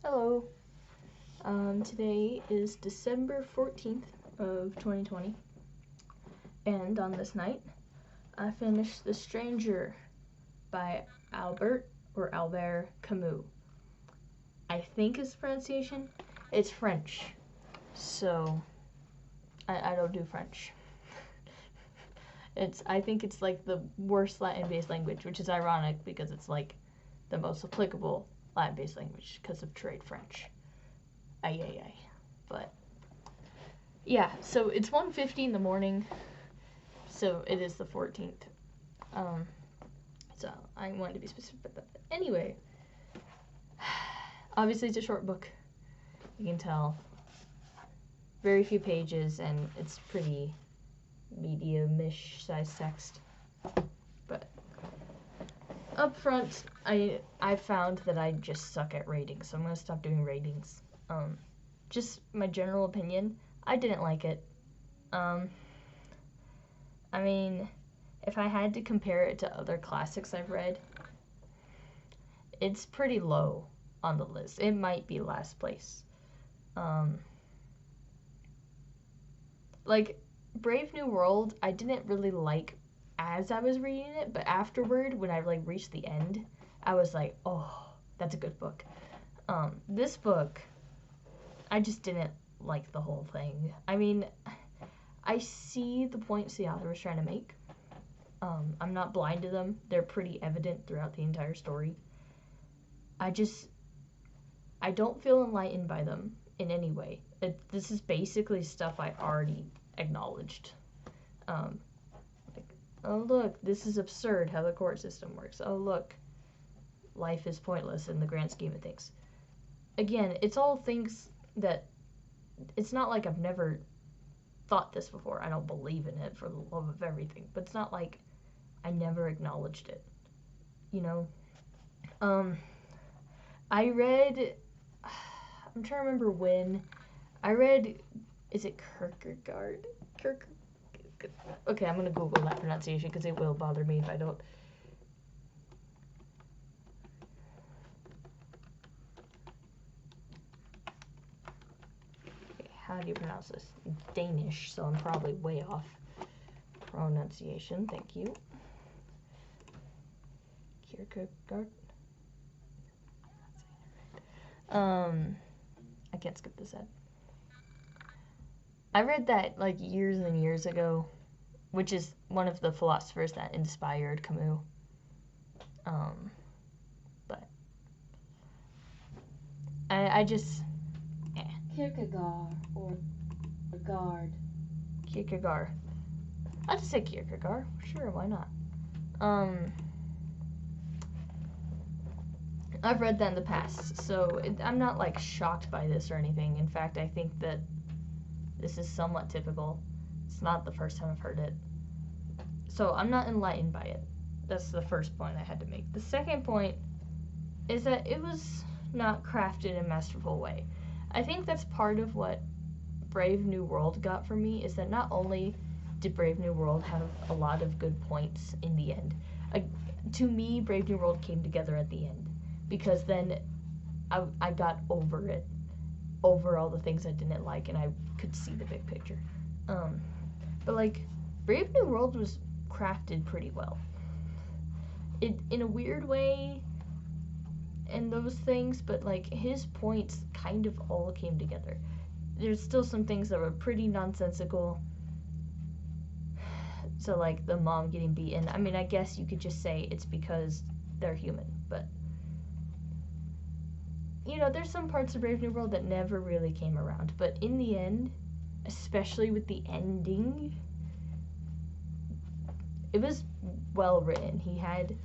Hello. Today is December 14th of 2020, and on this night, I finished The Stranger by Albert Camus. I think is the pronunciation. It's French, so I don't do French. I think it's like the worst Latin-based language, which is ironic because it's like the most applicable Latin-based language because of trade French. Ay. But yeah, so it's 1:50 in the morning, so it is the 14th. So I wanted to be specific about that. But anyway, obviously it's a short book. You can tell. Very few pages, and it's pretty medium-ish size text. But up front, I found that I just suck at ratings, so I'm gonna stop doing ratings. Just my general opinion, I didn't like it. I mean, if I had to compare it to other classics I've read, it's pretty low on the list. It might be last place. Like, Brave New World, I didn't really like as I was reading it, but afterward, when I reached the end, I was like, oh, that's a good book. This book, I just didn't like the whole thing. I mean, I see the points the author was trying to make. I'm not blind to them. They're pretty evident throughout the entire story. I don't feel enlightened by them in any way. This is basically stuff I already acknowledged. Oh look, this is absurd how the court system works. Oh look, life is pointless in the grand scheme of things. Again, it's all things that, it's not like I've never thought this before. I don't believe in it for the love of everything, but it's not like I never acknowledged it, you know? I read, I'm trying to remember when, I read, is it Kierkegaard? Okay, I'm going to Google that pronunciation because it will bother me if I don't. Okay, how do you pronounce this? Danish, so I'm probably way off pronunciation. Thank you. Kierkegaard. I can't skip this ad. I read that like years and years ago, which is one of the philosophers that inspired Camus. But I just Kierkegaard or Gard. Kierkegaard. I'll just say Kierkegaard. Sure, why not? I've read that in the past, so I'm not like shocked by this or anything. In fact, I think that this is somewhat typical. It's not the first time I've heard it. So I'm not enlightened by it. That's the first point I had to make. The second point is that it was not crafted in a masterful way. I think that's part of what Brave New World got for me, is that not only did Brave New World have a lot of good points in the end, to me, Brave New World came together at the end, because then I got over it, over all the things I didn't like, and I could see the big picture. But like, Brave New World was crafted pretty well. It, in a weird way, and those things, but like his points kind of all came together. There's still some things that were pretty nonsensical. So like the mom getting beaten, I mean, I guess you could just say it's because they're human, but you know, there's some parts of Brave New World that never really came around, but in the end, especially with the ending, it was well written. He had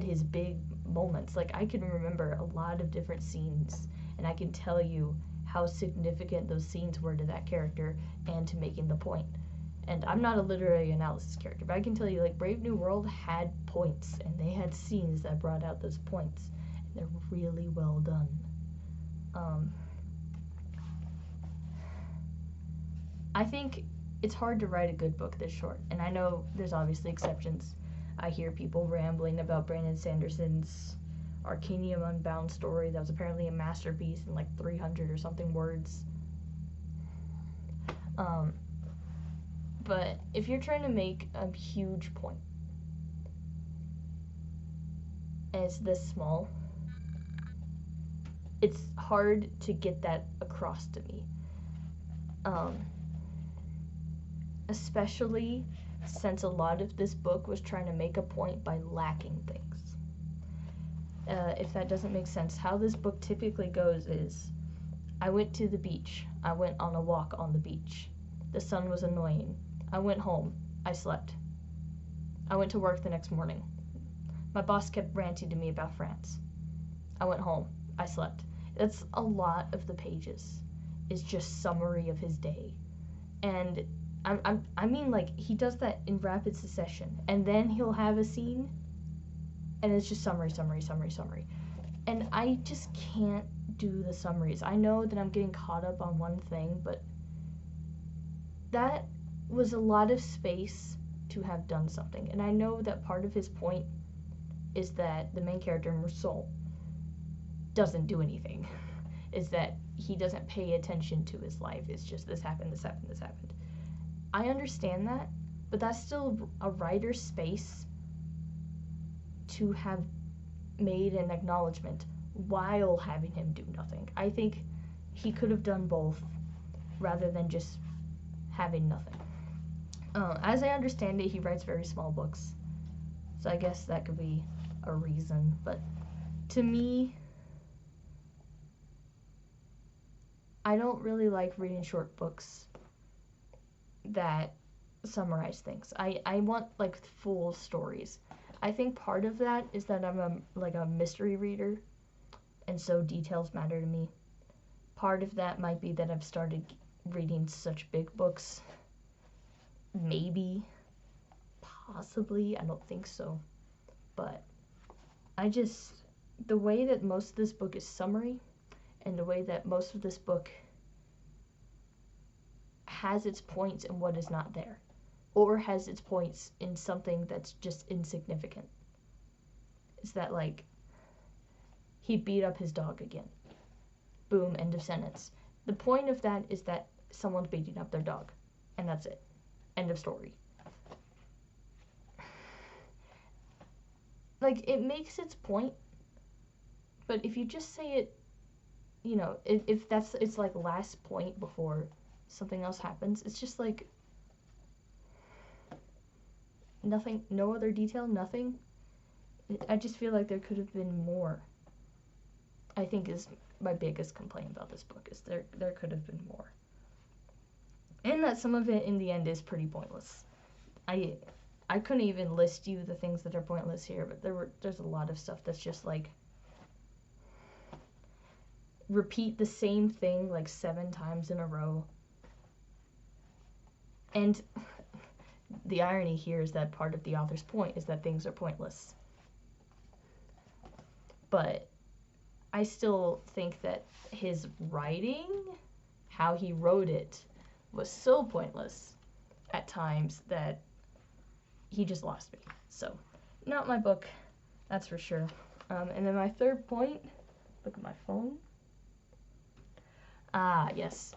his big moments. Like, I can remember a lot of different scenes, and I can tell you how significant those scenes were to that character and to making the point. And I'm not a literary analysis character, but I can tell you, like, Brave New World had points, and they had scenes that brought out those points. And they're really well done. I think it's hard to write a good book this short, and I know there's obviously exceptions. I hear people rambling about Brandon Sanderson's Arcanium Unbound story that was apparently a masterpiece in like 300 or something words. But if you're trying to make a huge point, and it's this small, it's hard to get that across to me. Especially since a lot of this book was trying to make a point by lacking things. If that doesn't make sense, how this book typically goes is, I went to the beach. I went on a walk on the beach. The sun was annoying. I went home. I slept. I went to work the next morning. My boss kept ranting to me about France. I went home. I slept. That's a lot of the pages. It's just summary of his day. And I mean, like, he does that in rapid succession. And then he'll have a scene, and it's just summary. And I just can't do the summaries. I know that I'm getting caught up on one thing, but that was a lot of space to have done something. And I know that part of his point is that the main character, Marceau, doesn't do anything. Is that he doesn't pay attention to his life. It's just this happened. I understand that, but that's still a writer's space to have made an acknowledgement while having him do nothing. I think he could have done both rather than just having nothing. As I understand it, he writes very small books, so I guess that could be a reason. But to me, I don't really like reading short books that summarize things. I want like full stories. I think part of that is that I'm a mystery reader, and so details matter to me. Part of that might be that I've started reading such big books. Maybe, possibly, I don't think so. But the way that most of this book is summary, and the way that most of this book has its points in what is not there, or has its points in something that's just insignificant. Is that, like, he beat up his dog again. Boom, end of sentence. The point of that is that someone's beating up their dog, and that's it. End of story. Like, it makes its point, but if you just say it, you know, if that's its, like, last point before something else happens, it's just, like, nothing, no other detail, nothing. I just feel like there could have been more. I think is my biggest complaint about this book, is there could have been more. And that some of it in the end is pretty pointless. I couldn't even list you the things that are pointless here, but there's a lot of stuff that's just like repeat the same thing like 7 times in a row. And the irony here is that part of the author's point is that things are pointless. But I still think that his writing, how he wrote it, was so pointless at times that he just lost me. So, not my book, that's for sure. And then my third point, look at my phone. Yes.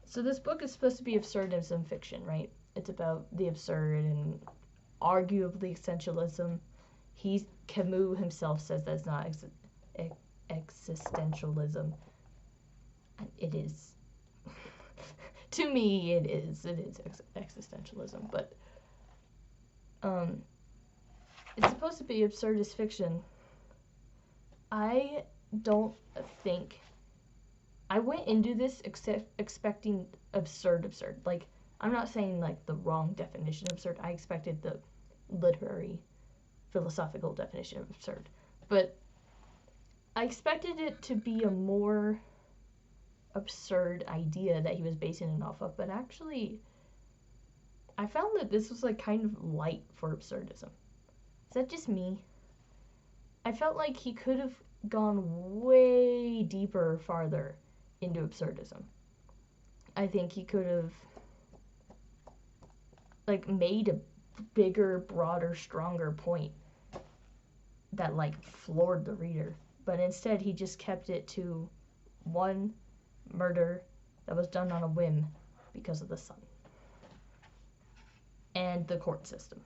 So this book is supposed to be absurdism fiction, right? It's about the absurd and arguably existentialism. Camus himself says that's not existentialism. And it is. To me, it is existentialism, but it's supposed to be absurdist fiction. I don't think I went into this expecting absurd. Like, I'm not saying like the wrong definition of absurd. I expected the literary, philosophical definition of absurd, but I expected it to be a more absurd idea that he was basing it off of, but actually I found that this was like kind of light for absurdism. Is that just me? I felt like he could have gone way deeper, farther into absurdism. I think he could have like made a bigger, broader, stronger point that like floored the reader. But instead, he just kept it to one murder that was done on a whim because of the sun and the court system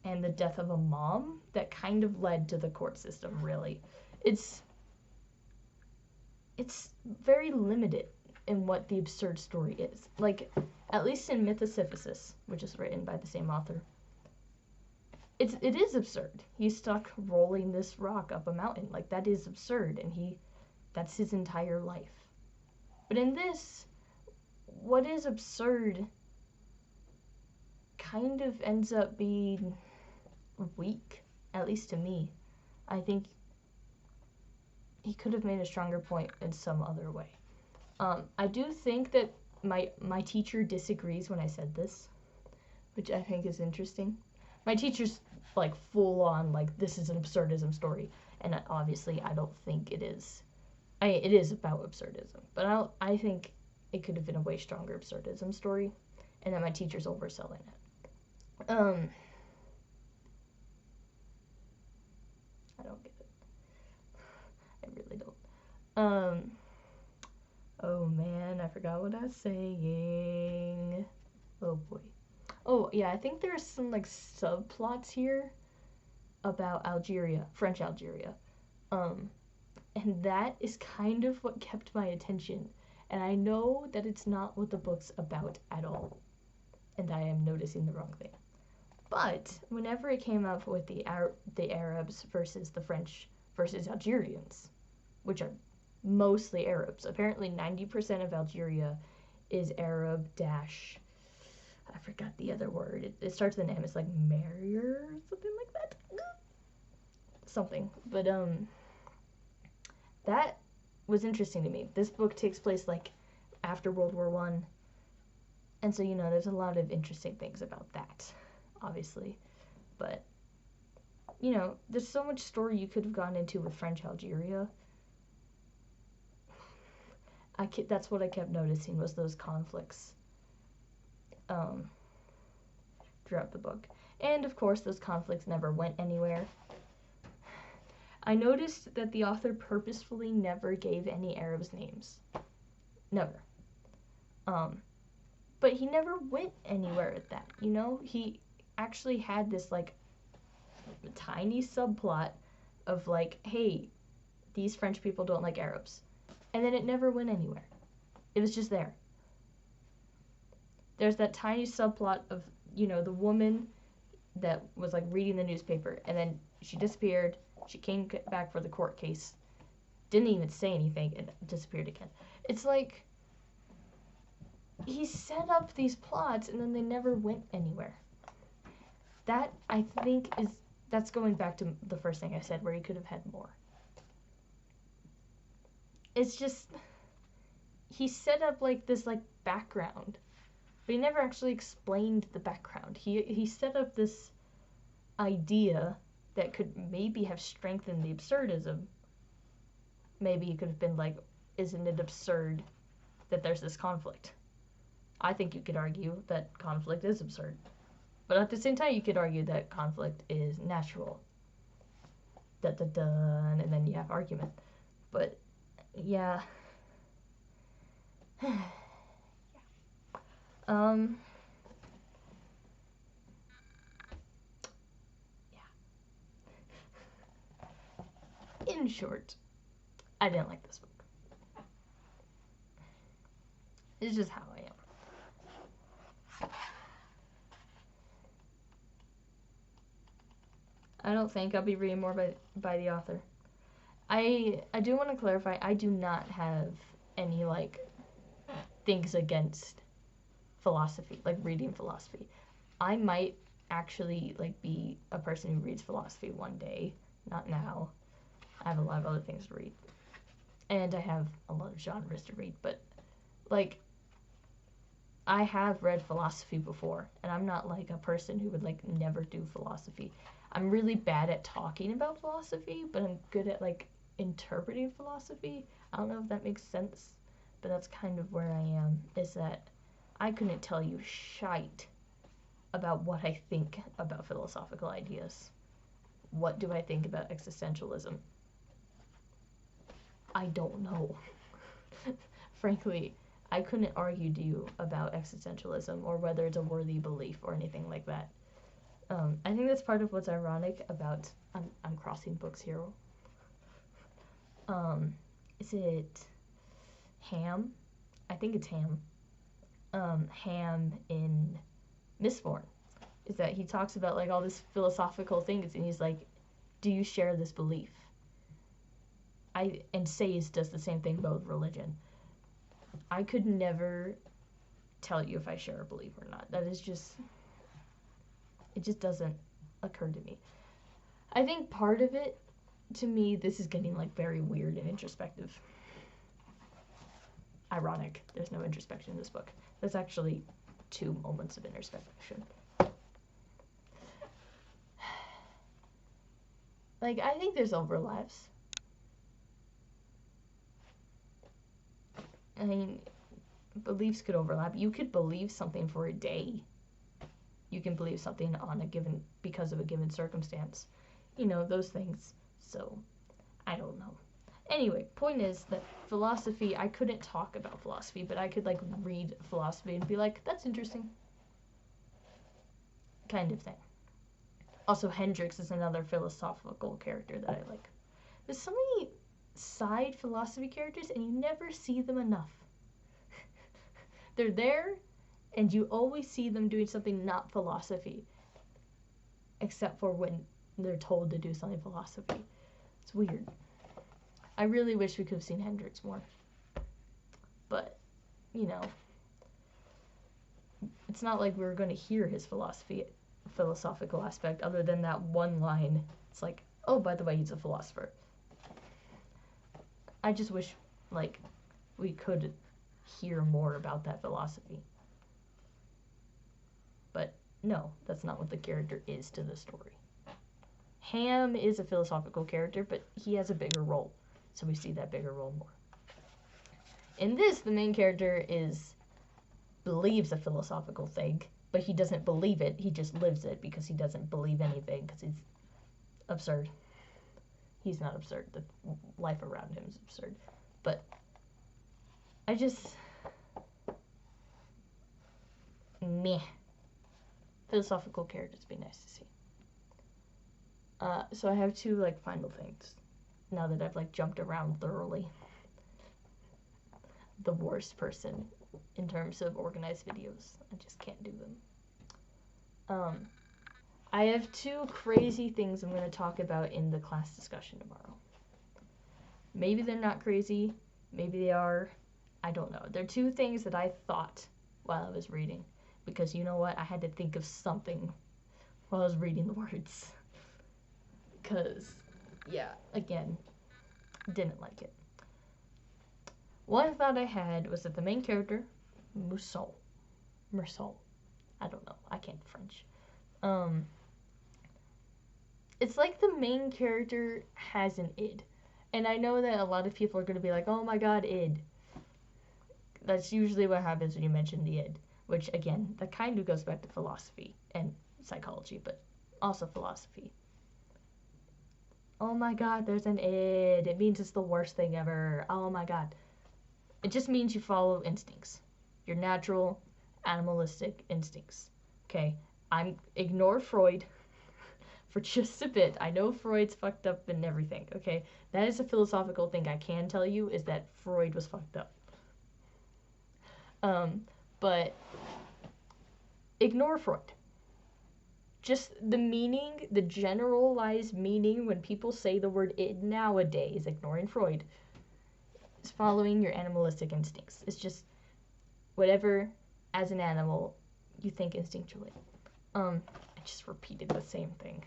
and the death of a mom that kind of led to the court system. Really, it's very limited in what the absurd story is. Like, at least in Mythosiphysis, which is written by the same author, it is absurd. He's stuck rolling this rock up a mountain. Like, that is absurd, and that's his entire life. But in this, what is absurd kind of ends up being weak, at least to me. I think he could have made a stronger point in some other way. I do think that my teacher disagrees when I said this, which I think is interesting. My teacher's like full on like, this is an absurdism story, and obviously I don't think it is. It is about absurdism, but I think it could have been a way stronger absurdism story, and that my teacher's overselling it. I don't get it. I really don't. Oh man, I forgot what I was saying. Oh boy. Oh yeah, I think there's some like subplots here about Algeria, French Algeria. And that is kind of what kept my attention. And I know that it's not what the book's about at all. And I am noticing the wrong thing. But whenever it came up with the Arabs versus the French versus Algerians, which are mostly Arabs. Apparently 90% of Algeria is Arab dash, I forgot the other word. It starts with an M. It's like Marier or something like that. Something. But that was interesting to me. This book takes place like after World War I. And so, there's a lot of interesting things about that, obviously. But, there's so much story you could have gone into with French Algeria. That's what I kept noticing, was those conflicts throughout the book. And, of course, those conflicts never went anywhere. I noticed that the author purposefully never gave any Arabs names. Never. But he never went anywhere with that, He actually had this, like, tiny subplot of, like, hey, these French people don't like Arabs. And then it never went anywhere. It was just there. There's that tiny subplot of, the woman that was, like, reading the newspaper, and then she disappeared. She came back for the court case, didn't even say anything, and disappeared again. It's like, he set up these plots, and then they never went anywhere. That, I think, that's going back to the first thing I said, where he could have had more. It's just, he set up, like, this, like, background, but he never actually explained the background. He set up this idea that could maybe have strengthened the absurdism. Maybe he could have been like, isn't it absurd that there's this conflict? I think you could argue that conflict is absurd. But at the same time, you could argue that conflict is natural. And then you have argument. But, yeah. In short, I didn't like this book. It's just how I am. I don't think I'll be reading more by the author. I do want to clarify, I do not have any, like, things against philosophy, like reading philosophy. I might actually, like, be a person who reads philosophy one day, not now. I have a lot of other things to read. And I have a lot of genres to read, but, like, I have read philosophy before, and I'm not, like, a person who would, like, never do philosophy. I'm really bad at talking about philosophy, but I'm good at, like, interpreting philosophy. I don't know if that makes sense, but that's kind of where I am, is that I couldn't tell you shite about what I think about philosophical ideas. What do I think about existentialism? I don't know. Frankly, I couldn't argue to you about existentialism or whether it's a worthy belief or anything like that. I think that's part of what's ironic about. I'm crossing books here. Is it Ham? I think it's Ham. Ham in Mistborn, is that he talks about like all this philosophical things, and he's like, "Do you share this belief?" And Sayes does the same thing about religion. I could never tell you if I share a belief or not. That is just, it just doesn't occur to me. I think part of it, to me, this is getting like very weird and introspective. Ironic, there's no introspection in this book. There's actually 2 moments of introspection. Like, I think there's overlaps. I mean, beliefs could overlap. You could believe something for a day. You can believe something on a given, because of a given circumstance. You know, those things. So, I don't know. Anyway, point is that philosophy, I couldn't talk about philosophy, but I could, like, read philosophy and be like, that's interesting. Kind of thing. Also, Hendrix is another philosophical character that I like. There's so many side philosophy characters, and you never see them enough. They're there, and you always see them doing something not philosophy, except for when they're told to do something philosophy. It's weird. I really wish we could have seen Hendrix more. But, you know, it's not like we were going to hear his philosophical aspect, other than that one line. It's like, oh, by the way, he's a philosopher. I just wish, like, we could hear more about that philosophy. But no, that's not what the character is to the story. Ham is a philosophical character, but he has a bigger role, so we see that bigger role more. In this, the main character believes a philosophical thing, but he doesn't believe it, he just lives it because he doesn't believe anything, because he's absurd. He's not absurd, the life around him is absurd. But I just, meh. Philosophical characters would be nice to see. So I have 2, like, final things, now that I've, like, jumped around thoroughly. The worst person in terms of organized videos. I just can't do them. I have 2 crazy things I'm going to talk about in the class discussion tomorrow. Maybe they're not crazy, maybe they are, I don't know. They're 2 things that I thought while I was reading, because you know what, I had to think of something while I was reading the words. Because, yeah, again, didn't like it. One thought I had was that the main character, Mach, I don't know, I can't French. It's like the main character has an id. And I know that a lot of people are going to be like, oh my god, id. That's usually what happens when you mention the id. Which, again, that kind of goes back to philosophy and psychology, but also philosophy. Oh my god, there's an id. It means it's the worst thing ever. Oh my god. It just means you follow instincts. Your natural, animalistic instincts. Okay? Ignore Freud for just a bit. I know Freud's fucked up and everything, okay? That is a philosophical thing I can tell you, is that Freud was fucked up. But ignore Freud. Just the meaning, the generalized meaning when people say the word id nowadays, ignoring Freud, is following your animalistic instincts. It's just whatever, as an animal, you think instinctually. I just repeated the same thing.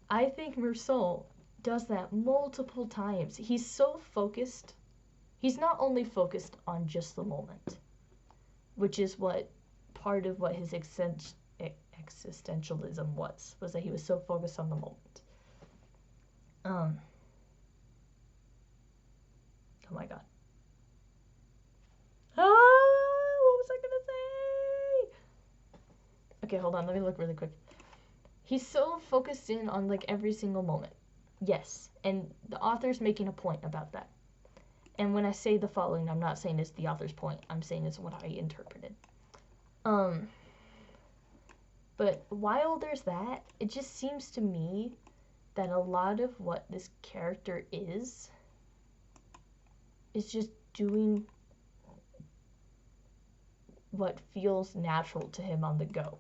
I think Mach does that multiple times. He's so focused. He's not only focused on just the moment, which is what part of what his existentialism was that he was so focused on the moment. Oh my god. What was I gonna say? Okay, hold on, let me look really quick. he's so focused in on like every single moment. Yes, and the author's making a point about that. And when I say the following, I'm not saying it's the author's point. I'm saying it's what I interpreted. But while there's that, it just seems to me that a lot of what this character is just doing what feels natural to him on the go.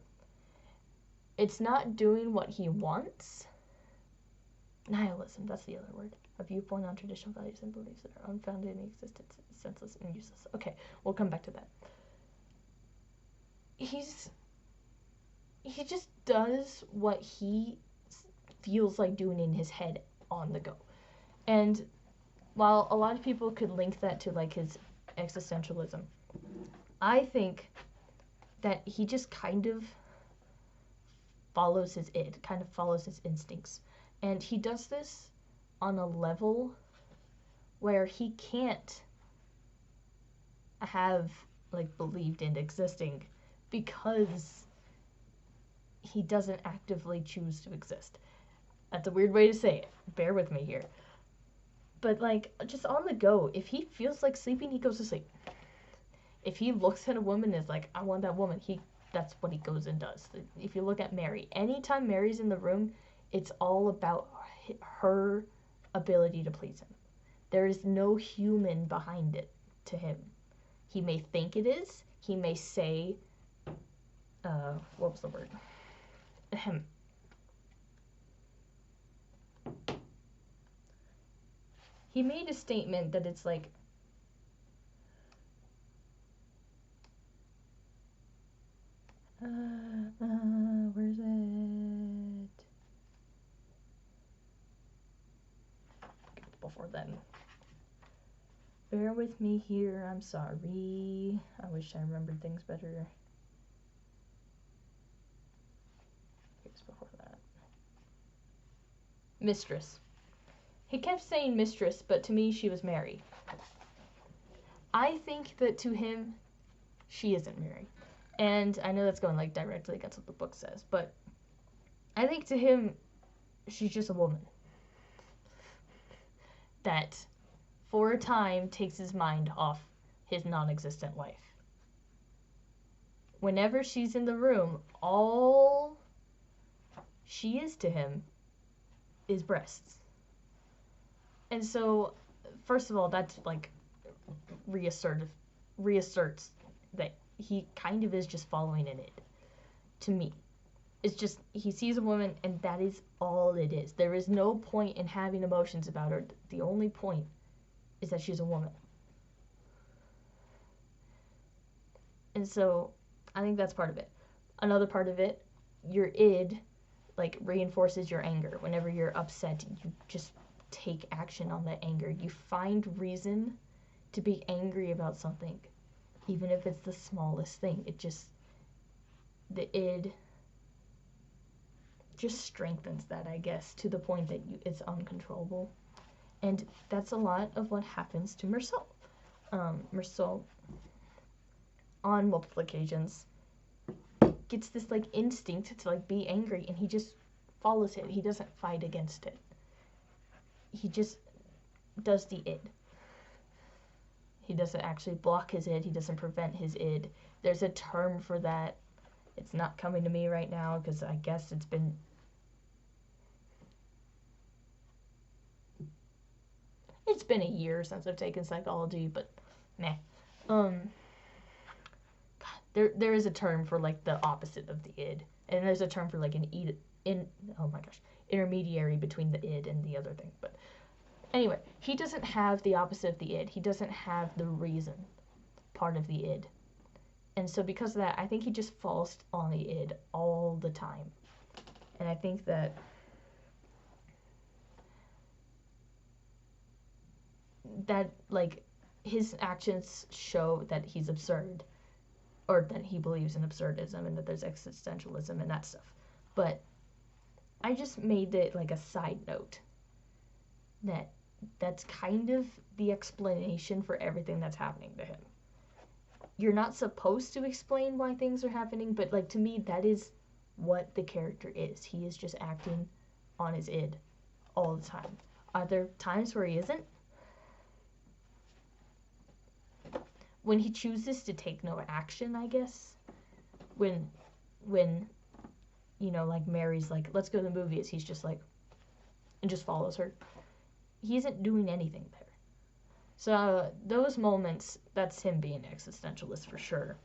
It's not doing what he wants. Nihilism, that's the other word. A viewpoint on traditional values and beliefs that are unfounded in existence, senseless and useless. Okay, we'll come back to that. He just does what he feels like doing in his head on the go. And while a lot of people could link that to like his existentialism, I think that he just kind of follows his id, kind of follows his instincts. And he does this on a level where he can't have like believed in existing because he doesn't actively choose to exist. That's a weird way to say it. Bear with me here. But like just on the go, if he feels like sleeping, he goes to sleep. If he looks at a woman and is like, I want that woman, that's what he goes and does. If you look at Mary, anytime Mary's in the room, it's all about her ability to please him. There is no human behind it to him. He may think it is. He may say, what was the word? Ahem. He made a statement that it's like, where's it? Before then. Bear with me here, I'm sorry. I wish I remembered things better. Here's before that. Mistress. He kept saying mistress, but to me she was Mary. I think that to him, she isn't Mary. And I know that's going like directly against what the book says, but I think to him, she's just a woman that for a time takes his mind off his non-existent wife. Whenever she's in the room, all she is to him is breasts. And so, first of all, that's like reasserts that he kind of is just following in it. To me, it's just he sees a woman and that is all it is. There is no point in having emotions about her. The only point is that she's a woman. And so I think that's part of it. Another part of it, your id like reinforces your anger. Whenever you're upset, you just take action on that anger. You find reason to be angry about something, even if it's the smallest thing. The id just strengthens that, I guess, to the point that it's uncontrollable. And that's a lot of what happens to Marcel. Marcel, on multiple occasions, gets this like instinct to like be angry, and he just follows it. He doesn't fight against it. He just does the id. He doesn't actually block his id. He doesn't prevent his id. There's a term for that. It's not coming to me right now because I guess it's been a year since I've taken psychology, but meh. There is a term for like the opposite of the id, and there's a term for like intermediary between the id and the other thing. But anyway, he doesn't have the opposite of the id. He doesn't have the reason part of the id. And so because of that, I think he just falls on the id all the time. And I think that like his actions show that he's absurd, or that he believes in absurdism and that there's existentialism and that stuff. But I just made it like a side note that's kind of the explanation for everything that's happening to him. You're not supposed to explain why things are happening, but like to me that is what the character is. He is just acting on his id all the time. Are there times where he isn't? When he chooses to take no action, I guess. When you know, like Mary's like, let's go to the movies, he's just like, and just follows her. He isn't doing anything there. So those moments, that's him being existentialist for sure.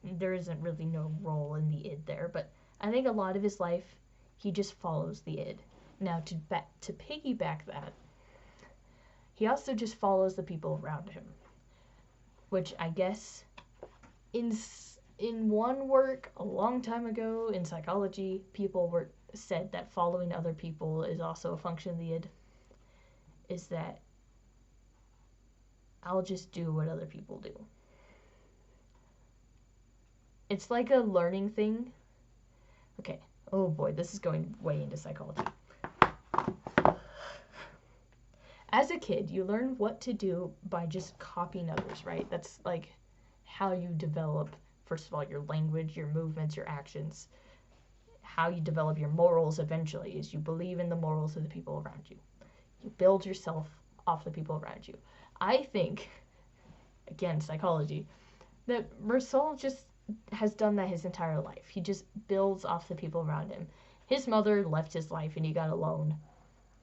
There isn't really no role in the id there, but I think a lot of his life, he just follows the id. Now to piggyback that, he also just follows the people around him, which I guess in one work a long time ago in psychology, people were said that following other people is also a function of the id. Is that I'll just do what other people do. It's like a learning thing. Okay. Oh boy, this is going way into psychology. As a kid, you learn what to do by just copying others, right? That's like how you develop, first of all, your language, your movements, your actions. How you develop your morals eventually is you believe in the morals of the people around you. You build yourself off the people around you. I think, again, psychology, that Mersault just has done that his entire life. He just builds off the people around him. His mother left his life and he got alone.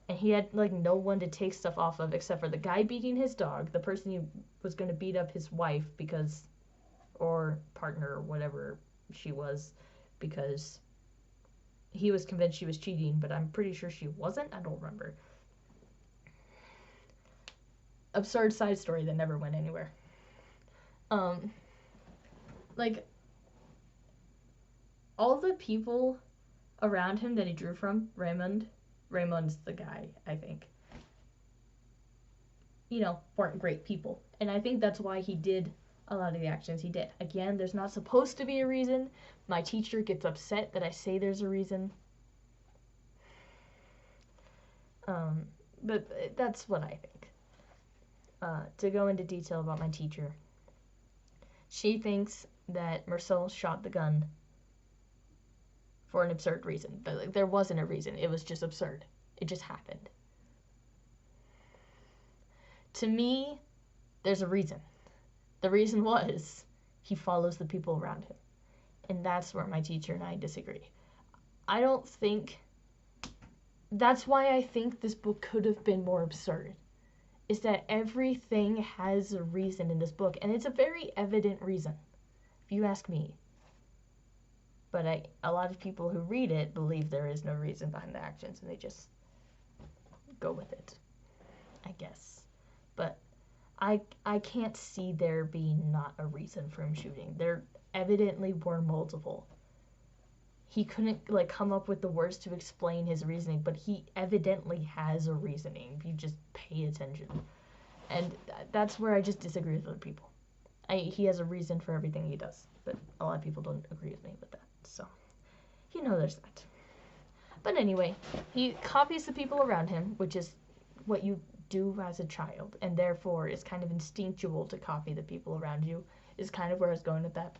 And he had like no one to take stuff off of except for the guy beating his dog, the person who was going to beat up his wife because, or partner or whatever she was, because he was convinced she was cheating, but I'm pretty sure she wasn't. I don't remember. Absurd side story that never went anywhere. Like, all the people around him that he drew from, Raymond's the guy, I think, you know, weren't great people. And I think that's why he did a lot of the actions he did. Again, there's not supposed to be a reason. My teacher gets upset that I say there's a reason. But that's what I think. To go into detail about my teacher, she thinks that Mersault shot the gun for an absurd reason. There wasn't a reason. It was just absurd. It just happened. To me, there's a reason. The reason was he follows the people around him. And that's where my teacher and I disagree. I don't think... That's why I think this book could have been more absurd. Is that everything has a reason in this book. And it's a very evident reason, if you ask me. But a lot of people who read it believe there is no reason behind the actions. And they just go with it, I guess. But I can't see there being not a reason for him shooting. There evidently were multiple. He couldn't like come up with the words to explain his reasoning, but he evidently has a reasoning if you just pay attention. And that's where I just disagree with other people. He has a reason for everything he does, but a lot of people don't agree with me with that. So, you know, there's that. But anyway, he copies the people around him, which is what you do as a child, and therefore it's kind of instinctual to copy the people around you, is kind of where I was going with that.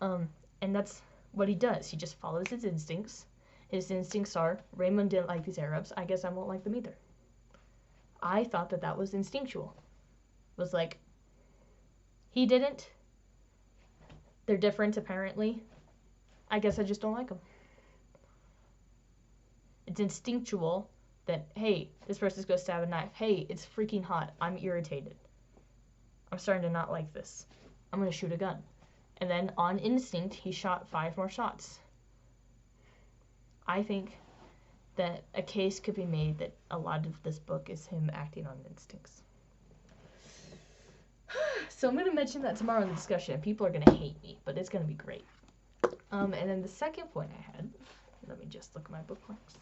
And that's what he does. He just follows his instincts. His instincts are, Raymond didn't like these Arabs, I guess I won't like them either. I thought that was instinctual. It was like, he didn't. They're different, apparently. I guess I just don't like them. It's instinctual that, hey, this person's going to stab a knife. Hey, it's freaking hot. I'm irritated. I'm starting to not like this. I'm going to shoot a gun. And then on instinct, he shot 5 more shots. I think that a case could be made that a lot of this book is him acting on instincts. So I'm going to mention that tomorrow in the discussion. People are going to hate me, but it's going to be great. And then the second point I had, let me just look at my bookmarks.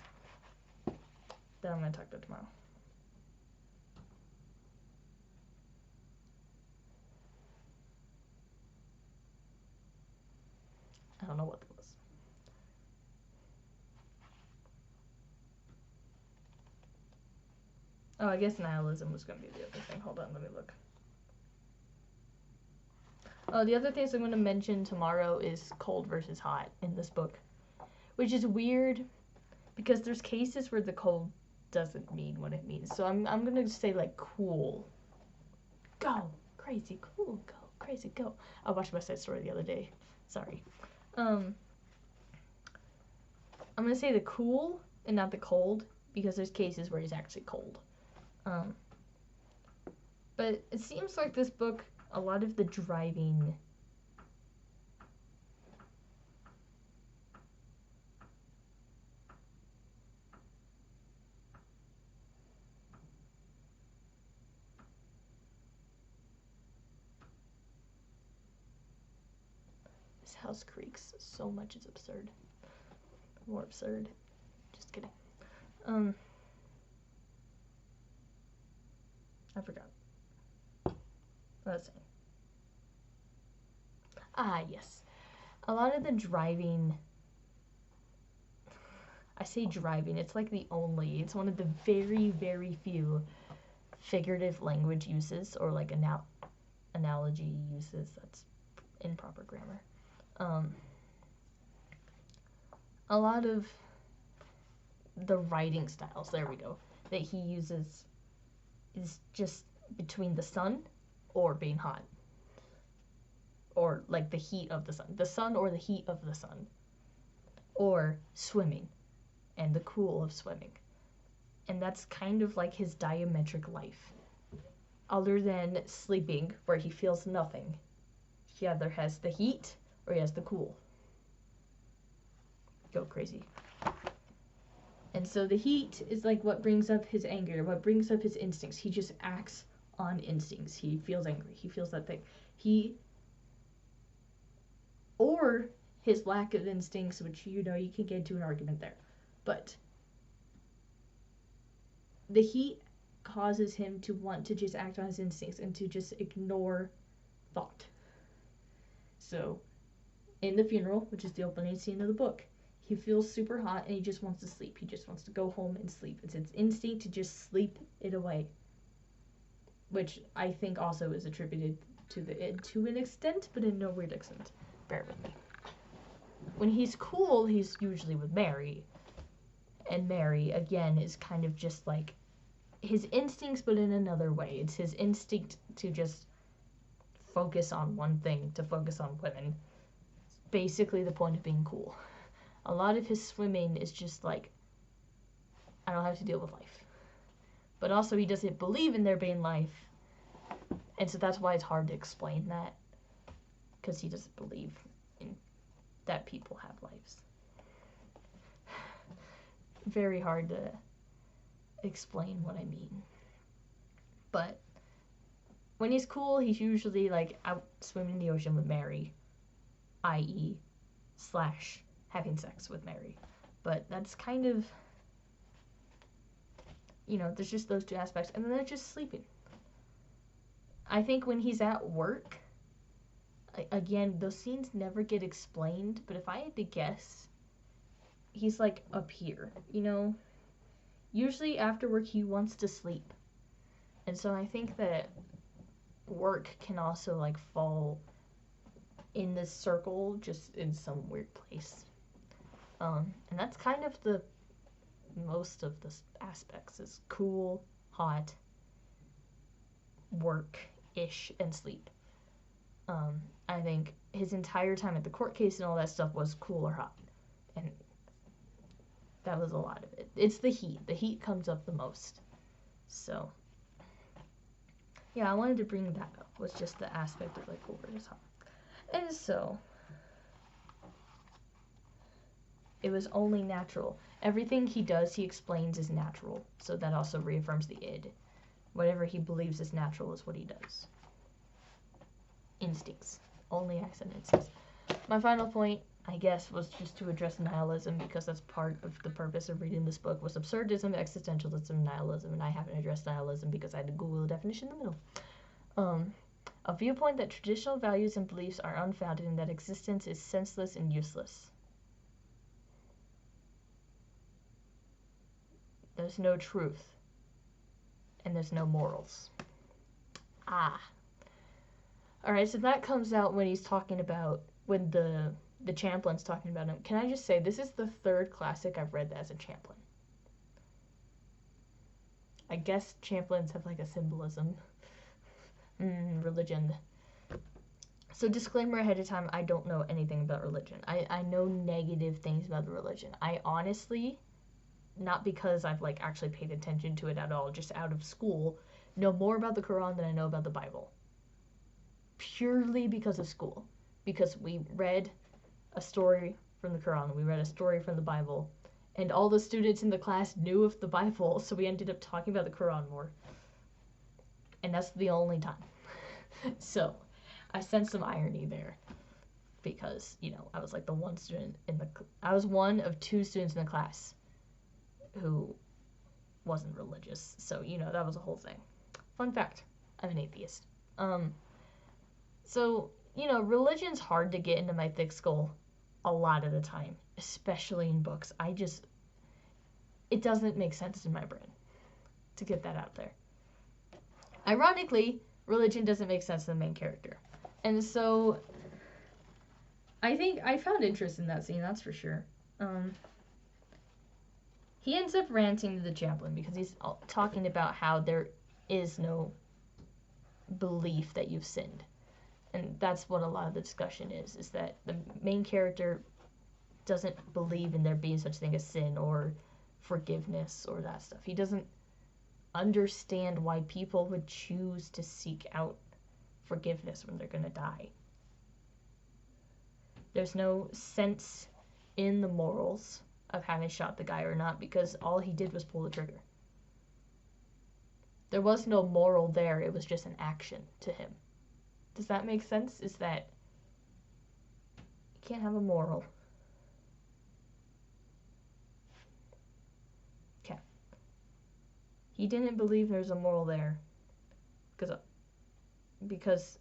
That I'm going to talk about tomorrow. I don't know what that was. Oh, I guess nihilism was going to be the other thing. Hold on, let me look. Oh, the other things I'm going to mention tomorrow is cold versus hot in this book. which is weird because there's cases where the cold doesn't mean what it means. So I'm gonna say like cool. Go crazy, cool, go crazy, go. I watched West Side Story the other day. Sorry. I'm gonna say the cool and not the cold because there's cases where he's actually cold. But it seems like this book, a lot of the driving this house creaks so much, it's absurd. More absurd. Just kidding. I forgot. Let's see. Ah, yes. A lot of the driving, I say driving, it's like it's one of the very, very few figurative language uses or like analogy uses that's improper grammar. A lot of the writing styles, there we go, that he uses is just between the sun or being hot. Or like the heat of the sun or the heat of the sun. Or swimming and the cool of swimming. And that's kind of like his diametric life. Other than sleeping, where he feels nothing. He either has the heat or he has the cool. Go crazy. And so the heat is like what brings up his anger, what brings up his instincts. He just acts on instincts. He feels angry. He feels that thing. Or his lack of instincts, which, you know, you can get into an argument there. But the heat causes him to want to just act on his instincts and to just ignore thought. So, in the funeral, which is the opening scene of the book, he feels super hot and he just wants to sleep. He just wants to go home and sleep. It's his instinct to just sleep it away. Which I think also is attributed to the id to an extent, but in no weird extent. Bear with me. When he's cool, he's usually with Mary. And Mary, again, is kind of just like his instincts, but in another way. It's his instinct to just focus on one thing, to focus on women. It's basically the point of being cool. A lot of his swimming is just like, I don't have to deal with life. But also he doesn't believe in there being life. And so that's why it's hard to explain that. Because he doesn't believe in that people have lives. Very hard to explain what I mean. But when he's cool, he's usually like out swimming in the ocean with Mary, i.e. / having sex with Mary. But that's kind of, you know, there's just those two aspects. And then they're just sleeping. I think when he's at work, again, those scenes never get explained, but if I had to guess, he's like up here, you know? Usually after work he wants to sleep. And so I think that work can also like fall in this circle just in some weird place. And that's kind of the most of the aspects is cool, hot, work-ish, and sleep. I think his entire time at the court case and all that stuff was cool or hot. And that was a lot of it. It's the heat. The heat comes up the most. So, yeah, I wanted to bring that up. Was just the aspect of like cool versus hot. And so, it was only natural. Everything he does, he explains is natural. So that also reaffirms the id. Whatever he believes is natural is what he does. Instincts. Only acts on instincts. My final point, I guess, was just to address nihilism, because that's part of the purpose of reading this book, was absurdism, existentialism, nihilism, and I haven't addressed nihilism because I had to Google the definition in the middle. A viewpoint that traditional values and beliefs are unfounded and that existence is senseless and useless. There's no truth. And there's no morals. Alright, so that comes out when he's talking about when the the Champlin's talking about him. Can I just say, this is the third classic I've read that has a Champlin. I guess Champlins have like a symbolism. Religion. So disclaimer ahead of time, I don't know anything about religion. I know negative things about the religion. I honestly, not because I've like actually paid attention to it at all, just out of school, know more about the Quran than I know about the Bible. Purely because of school. Because we read a story from the Quran, we read a story from the Bible, and all the students in the class knew of the Bible, so we ended up talking about the Quran more. And that's the only time. So, I sense some irony there. Because, you know, I was like the one student I was one of two students in the class who wasn't religious. So, you know, that was a whole thing. Fun fact, I'm an atheist. So, you know, religion's hard to get into my thick skull a lot of the time, especially in books. It doesn't make sense in my brain to get that out there. Ironically, religion doesn't make sense to the main character. And so, I think I found interest in that scene, that's for sure. He ends up ranting to the Champlin because he's talking about how there is no belief that you've sinned. And that's what a lot of the discussion is that the main character doesn't believe in there being such a thing as sin or forgiveness or that stuff. He doesn't understand why people would choose to seek out forgiveness when they're going to die. There's no sense in the morals of having shot the guy or not because all he did was pull the trigger. There was no moral there, it was just an action to him. Does that make sense? Is that you can't have a moral. Okay. He didn't believe there's a moral there because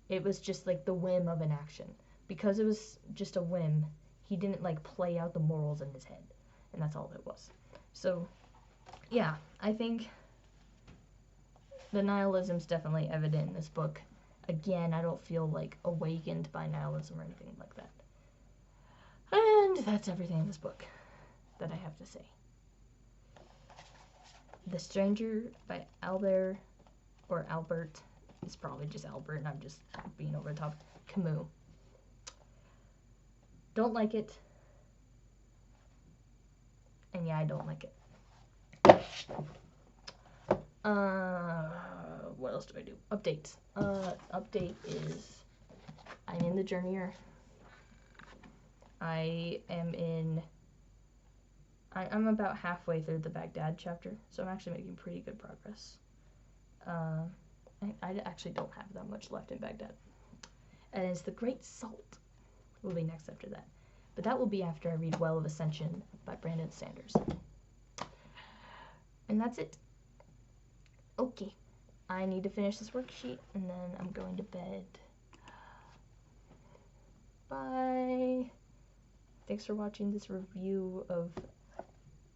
it was just like the whim of an action. Because it was just a whim, he didn't like play out the morals in his head. And that's all it was. So, yeah, I think the nihilism's definitely evident in this book. Again, I don't feel like awakened by nihilism or anything like that. And that's everything in this book that I have to say. The Stranger by Albert, it's probably just Albert and I'm just being over the top, Camus. Don't like it. And yeah, I don't like it. What else do I do? Updates. Update is I'm in the Journeyer. I'm about halfway through the Baghdad chapter, so I'm actually making pretty good progress. I actually don't have that much left in Baghdad. And it's The Great Salt will be next after that. But that will be after I read Well of Ascension by Brandon Sanders. And that's it. Okay. I need to finish this worksheet, and then I'm going to bed. Bye. Thanks for watching this review of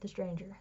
The Stranger.